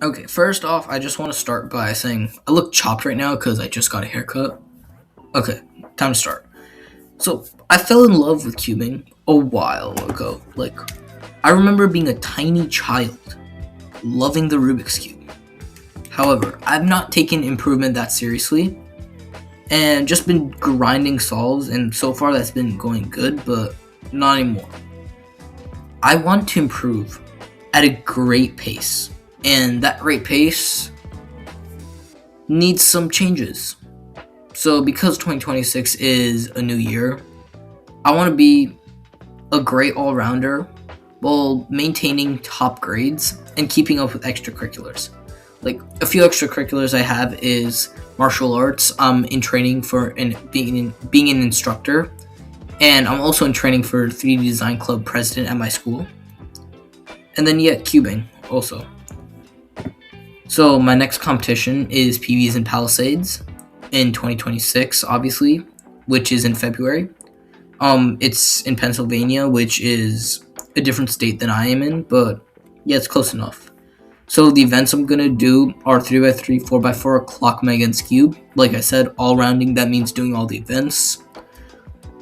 Okay, first off, I just want to start by saying I look chopped right now because I just got a haircut. Okay, time to start. So, I fell in love with cubing a while ago. I remember being a tiny child, loving the Rubik's Cube. However, I've not taken improvement that seriously, and just been grinding solves, and so far that's been going good, but not anymore. I want to improve at a great pace, and that great pace needs some changes. So, because 2026 is a new year, I want to be a great all rounder while maintaining top grades and keeping up with extracurriculars. Like, a few extracurriculars I have is martial arts. I'm in training for and being an instructor, and I'm also in training for 3D Design Club president at my school. And then, yeah, cubing also. So, my next competition is PBs and Palisades in 2026, obviously, which is in February. It's in Pennsylvania, which is a different state than I am in, but yeah, it's close enough. So the events I'm gonna do are 3x3, 4x4, clock mega, and cube. Like I said, all rounding, that means doing all the events.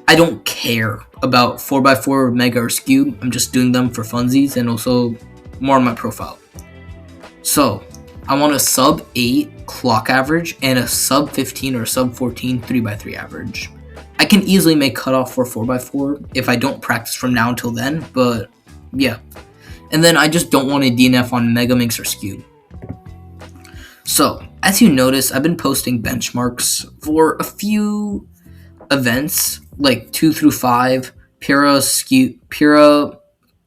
I don't care about 4x4, mega, or cube. I'm just doing them for funsies and also more on my profile. So I want a sub 8 clock average and a sub 15 or sub 14 3x3 average. I can easily make cutoff for 4x4 if I don't practice from now until then, but yeah. And then I just don't want a DNF on Megaminx or Skewed. So, as you notice, I've been posting benchmarks for a few events, like 2 through 5, Pira,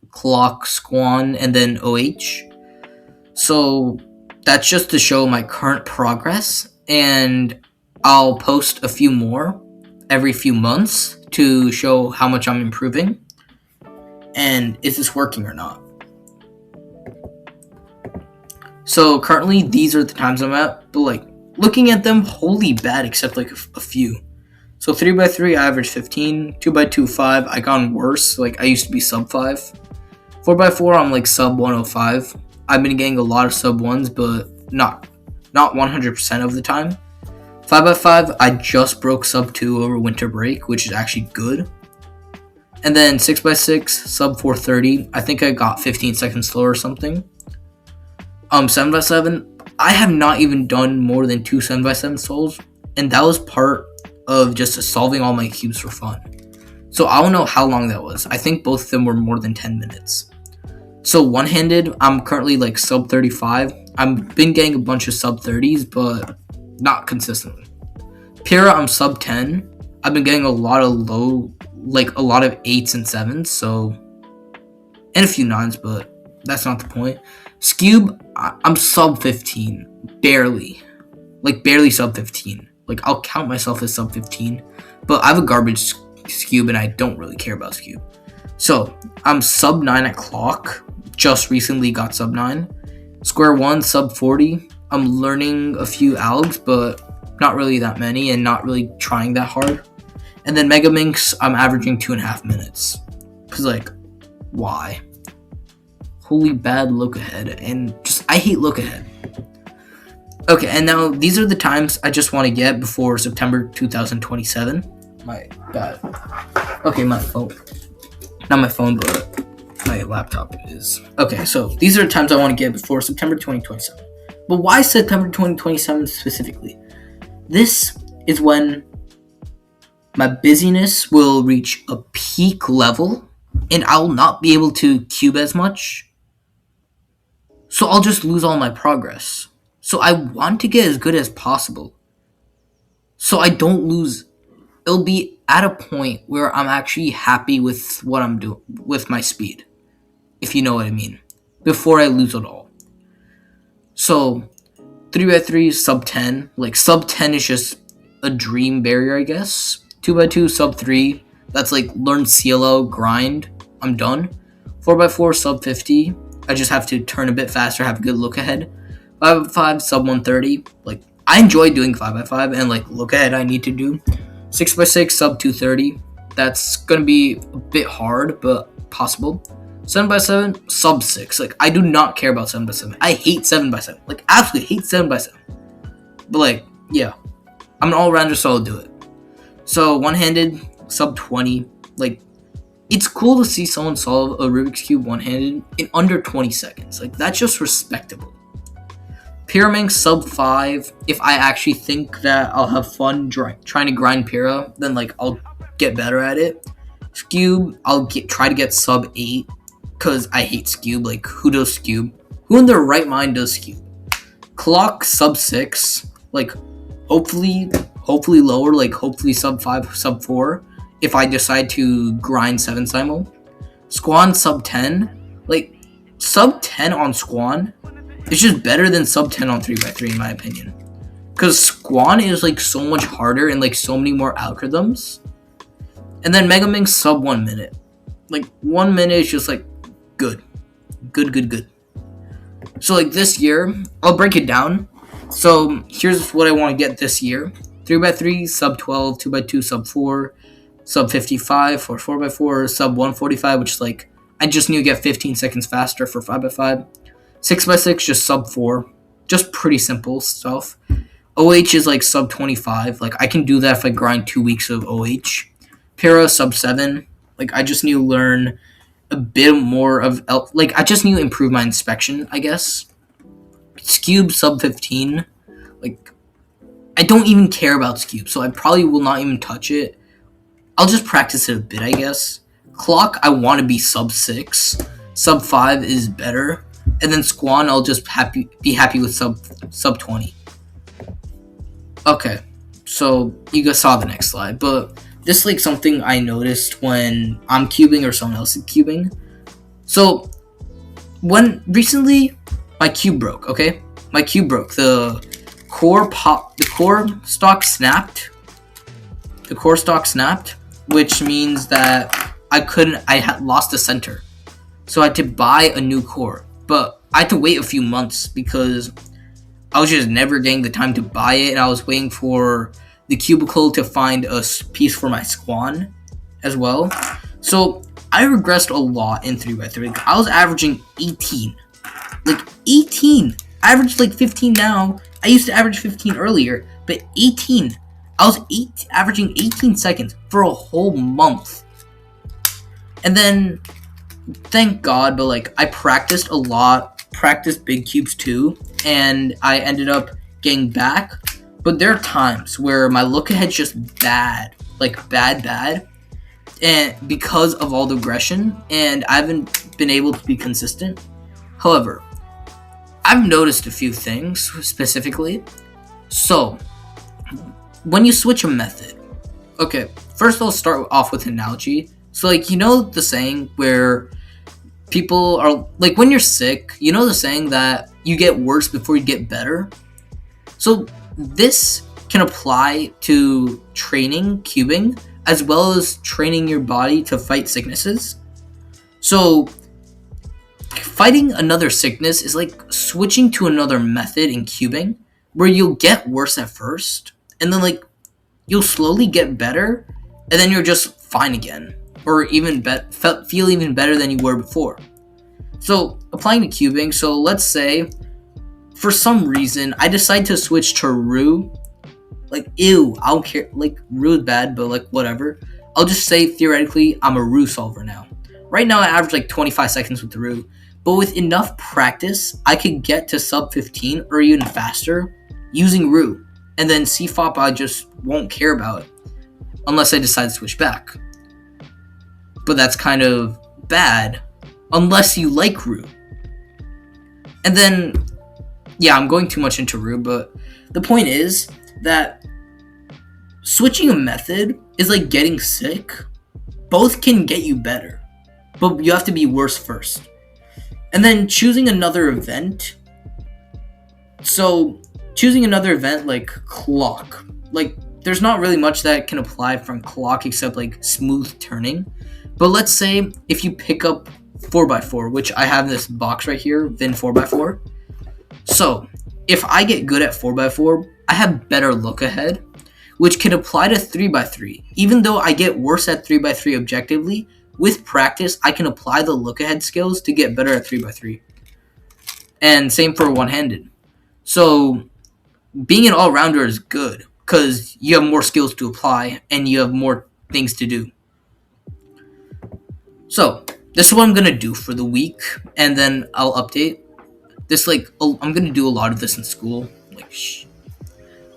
Clock, Squan, and then OH. So, that's just to show my current progress, and I'll post a few more every few months to show how much I'm improving and is this working or not. So currently these are the times I'm at, but like looking at them, wholly bad except like a few. So 3x3 I average 15, 2x2 5, I gone worse, like I used to be sub 5. 4x4 I'm like sub 105. I've been getting a lot of sub 1s, but not 100% of the time. 5x5, I just broke sub 2 over winter break, which is actually good. And then 6x6, sub 430, I think I got 15 seconds slower or something. 7x7, I have not even done more than 2 7x7 solves, and that was part of just solving all my cubes for fun. So I don't know how long that was. I think both of them were more than 10 minutes. So one-handed, I'm currently like sub 35. I've been getting a bunch of sub 30s, but not consistently. Pira, I'm sub 10. I've been getting a lot of low, like a lot of 8s and 7s, so, and a few 9s, but that's not the point. Skewb, I'm sub 15. Barely. Like, barely sub 15. Like, I'll count myself as sub 15, but I have a garbage Skewb and I don't really care about Skewb. So, I'm sub 9 at clock. Just recently got sub 9. Square 1, sub 40. I'm learning a few algs, but not really that many and not really trying that hard. And then Megaminx, I'm averaging 2.5 minutes. Because, like, why? Holy bad look ahead. And just, I hate look ahead. Okay, and now these are the times I just want to get before September 2027. My bad. Okay, my phone. Not my phone, but my laptop is. Okay, so these are the times I want to get before September 2027. But why September 2027 specifically? This is when my busyness will reach a peak level and I'll not be able to cube as much. So I'll just lose all my progress. So I want to get as good as possible. So I don't lose. It'll be at a point where I'm actually happy with what I'm doing with my speed. If you know what I mean. Before I lose it all. So 3x3 sub 10. Like sub 10 is just a dream barrier, I guess. 2x2 sub 3. That's like learn CLO, grind. I'm done. 4x4 sub 50. I just have to turn a bit faster, have a good look ahead. 5x5 sub 130. Like I enjoy doing 5x5 and like look ahead I need to do. 6x6 sub 230. That's gonna be a bit hard, but possible. 7x7, sub 6. Like, I do not care about 7x7. I hate 7x7. Like, absolutely hate 7x7. But, like, yeah. I'm an all-rounder, so I'll do it. So, one-handed, sub 20. Like, it's cool to see someone solve a Rubik's Cube one-handed in under 20 seconds. Like, that's just respectable. Pyraminx, sub 5. If I actually think that I'll have fun trying to grind Pyra, then, like, I'll get better at it. Scube, I'll try to get sub 8. Because I hate Scube. Like, who does Scube? Who in their right mind does Scube? Clock, sub 6. Like, hopefully lower. Like, hopefully sub 5, sub 4. If I decide to grind 7 simul. Squan, sub 10. Like, sub 10 on Squan is just better than sub 10 on 3x3 in my opinion. Because Squan is, like, so much harder and, like, so many more algorithms. And then Megaminx, sub 1 minute. Like, 1 minute is just, like, good. So, like, this year, I'll break it down. So, here's what I want to get this year. 3x3, sub 12, 2x2, sub 4, sub 55 or 4x4, sub 145, which is, like, I just need to get 15 seconds faster for 5x5. 6x6, just sub 4. Just pretty simple stuff. OH is, like, sub 25. Like, I can do that if I grind 2 weeks of OH. Pyra, sub 7. Like, I just need to learn a bit more of, like, I just need to improve my inspection, I guess. Scube, sub 15. Like, I don't even care about Scube, so I probably will not even touch it. I'll just practice it a bit, I guess. Clock, I want to be sub 6. Sub 5 is better. And then Squan, I'll just be happy with sub 20. Okay, so you guys saw the next slide, but this is, like, something I noticed when I'm cubing or someone else is cubing. So, when recently my cube broke, okay? My cube broke. The core stock snapped. The core stock snapped, which means that I had lost the center. So I had to buy a new core. But I had to wait a few months because I was just never getting the time to buy it, and I was waiting for the cubicle to find a piece for my Squan as well. So I regressed a lot in 3x3. I was averaging 18. Like, 18! I averaged, like, 15 now. I used to average 15 earlier, but 18. I was averaging 18 seconds for a whole month. And then, thank God, but, like, I practiced a lot, practiced big cubes too, and I ended up getting back. But there are times where my look ahead's just bad, like bad, and because of all the aggression, and I haven't been able to be consistent. However, I've noticed a few things specifically. So, when you switch a method, okay, first I'll start off with an analogy. So, like, you know the saying where people are, like, when you're sick, you know the saying that you get worse before you get better? So, this can apply to training, cubing, as well as training your body to fight sicknesses. So, fighting another sickness is like switching to another method in cubing, where you'll get worse at first, and then, like, you'll slowly get better, and then you're just fine again, or even feel even better than you were before. So, applying to cubing, so let's say, for some reason, I decide to switch to Roux. Like, ew, I don't care. Like, Roux is bad, but, like, whatever. I'll just say, theoretically, I'm a Roux solver now. Right now, I average, like, 25 seconds with the Roux. But with enough practice, I could get to sub 15 or even faster using Roux. And then CFOP, I just won't care about unless I decide to switch back. But that's kind of bad unless you like Roux. And then, yeah, I'm going too much into Roux, but the point is that switching a method is like getting sick. Both can get you better, but you have to be worse first. And then choosing another event. So, choosing another event like clock. Like, there's not really much that can apply from clock except, like, smooth turning. But let's say if you pick up 4x4, which I have in this box right here, Vin 4x4. So, if I get good at 4x4, I have better look ahead, which can apply to 3x3. Even though I get worse at 3x3 objectively, with practice, I can apply the look ahead skills to get better at 3x3. And same for one-handed. So being an all-rounder is good because you have more skills to apply and you have more things to do. So this is what I'm gonna do for the week, and then I'll update this. I'm gonna do a lot of this in school,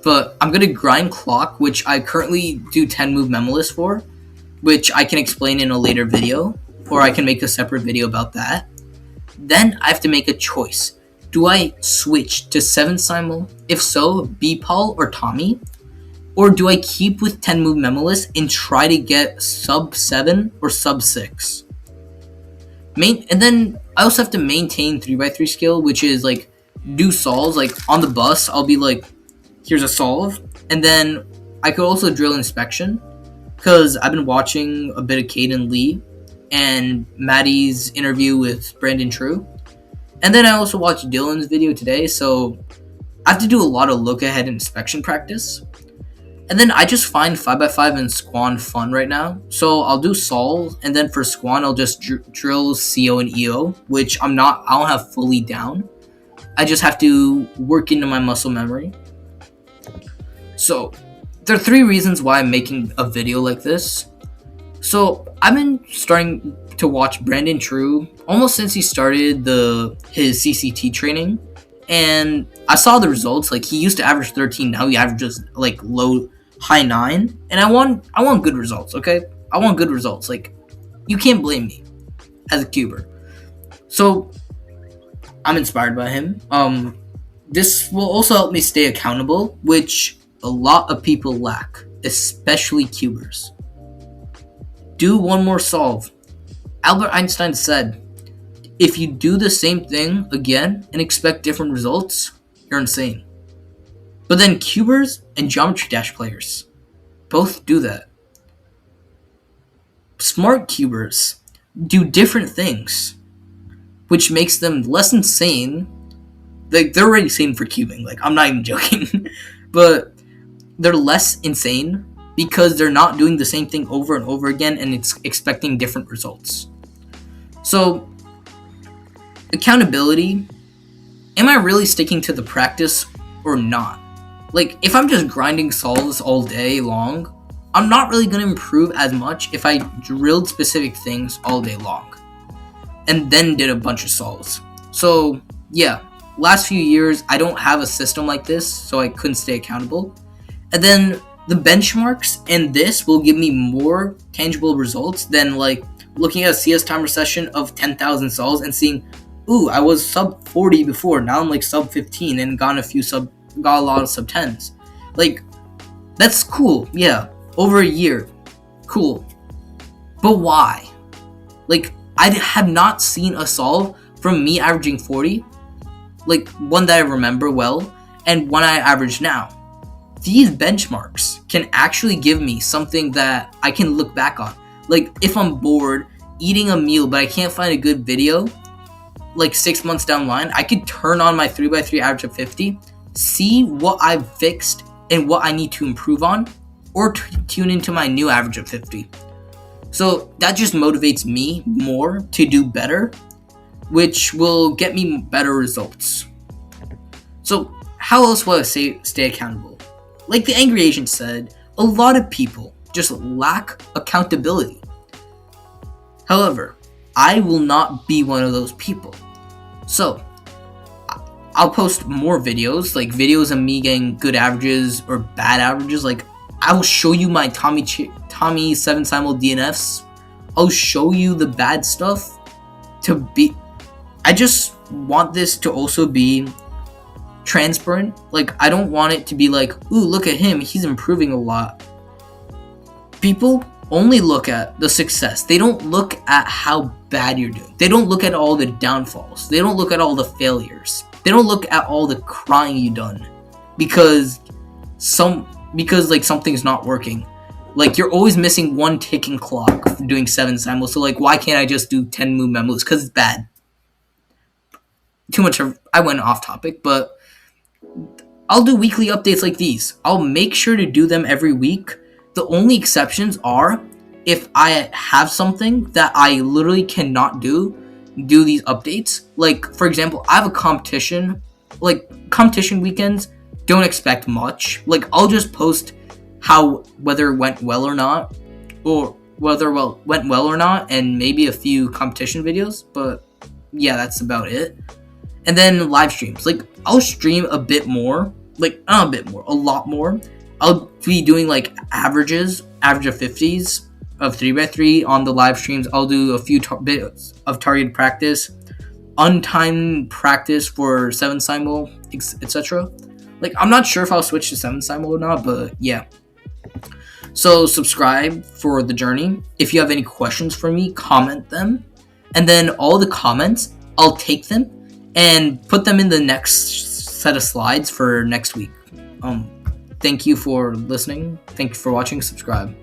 but I'm gonna grind clock, which I currently do 10 move memo list for, which I can explain in a later video, or I can make a separate video about that. Then I have to make a choice. Do I switch to 7 simul? If so, B-Paul or Tommy? Or do I keep with 10 move memo list and try to get sub 7 or sub 6? And then I also have to maintain 3x3 skill, which is do solves. On the bus, I'll be here's a solve. And then I could also drill inspection because I've been watching a bit of Caden Lee and Maddie's interview with Brandon True. And then I also watched Dylan's video today, so I have to do a lot of look ahead inspection practice. And then I just find 5x5 and Squan fun right now. So I'll do Sol, and then for Squan, I'll just drill CO and EO, which I don't have fully down. I just have to work into my muscle memory. So there are 3 reasons why I'm making a video like this. So I've been starting to watch Brandon True almost since he started his CCT training, and I saw the results. He used to average 13, now he averages high 9, and I want good results. Okay, I want good results. You can't blame me as a cuber. So I'm inspired by him. This will also help me stay accountable, which a lot of people lack, especially cubers. Do one more solve. Albert Einstein said, if you do the same thing again and expect different results, you're insane. But then cubers and Geometry Dash players both do that. Smart cubers do different things, which makes them less insane. They're already insane for cubing. I'm not even joking. But they're less insane because they're not doing the same thing over and over again and it's expecting different results. So, accountability. Am I really sticking to the practice or not? If I'm just grinding solves all day long, I'm not really going to improve as much if I drilled specific things all day long and then did a bunch of solves. So, yeah, last few years, I don't have a system like this, so I couldn't stay accountable. And then the benchmarks and this will give me more tangible results than looking at a CS timer session of 10,000 solves and seeing, ooh, I was sub 40 before, now I'm sub 15 and got a lot of sub 10s. That's cool, yeah, over a year, cool. But why? I have not seen a solve from me averaging 40, one that I remember well, and one I average now. These benchmarks can actually give me something that I can look back on. If I'm bored eating a meal but I can't find a good video, 6 months down the line, I could turn on my 3x3 average of 50, see what I've fixed and what I need to improve on, or tune into my new average of 50. So that just motivates me more to do better, which will get me better results. So how else will I stay accountable? The Angry Agent said, a lot of people just lack accountability. However, I will not be one of those people. So, I'll post more videos, videos of me getting good averages or bad averages. I will show you my Tommy 7 simul DNFs. I'll show you the bad stuff I just want this to also be transparent. I don't want it to be ooh, look at him, he's improving a lot. People only look at the success. They don't look at how bad you're doing. They don't look at all the downfalls. They don't look at all the failures. They don't look at all the crying you've done because something's not working. You're always missing one ticking clock for doing 7 simul. So why can't I just do 10 move memos? Because it's bad. I went off topic, but I'll do weekly updates like these. I'll make sure to do them every week. The only exceptions are if I have something that I literally cannot do these updates. Like, for example, I have a competition. Like, competition weekends, don't expect much. Like, I'll just post whether it went well or not, or went well or not, and maybe a few competition videos. But yeah, that's about it. And then live streams. Like, I'll stream a bit more. Like, not a bit more, a lot more. I'll be doing like average of 50s of 3x3 on the live streams. I'll do a few bits of targeted practice, untimed practice for 7 simul, etc. Like, I'm not sure if I'll switch to 7 simul or not, but yeah. So subscribe for the journey. If you have any questions for me, comment them. And then all the comments, I'll take them and put them in the next set of slides for next week. Thank you for listening. Thank you for watching. Subscribe.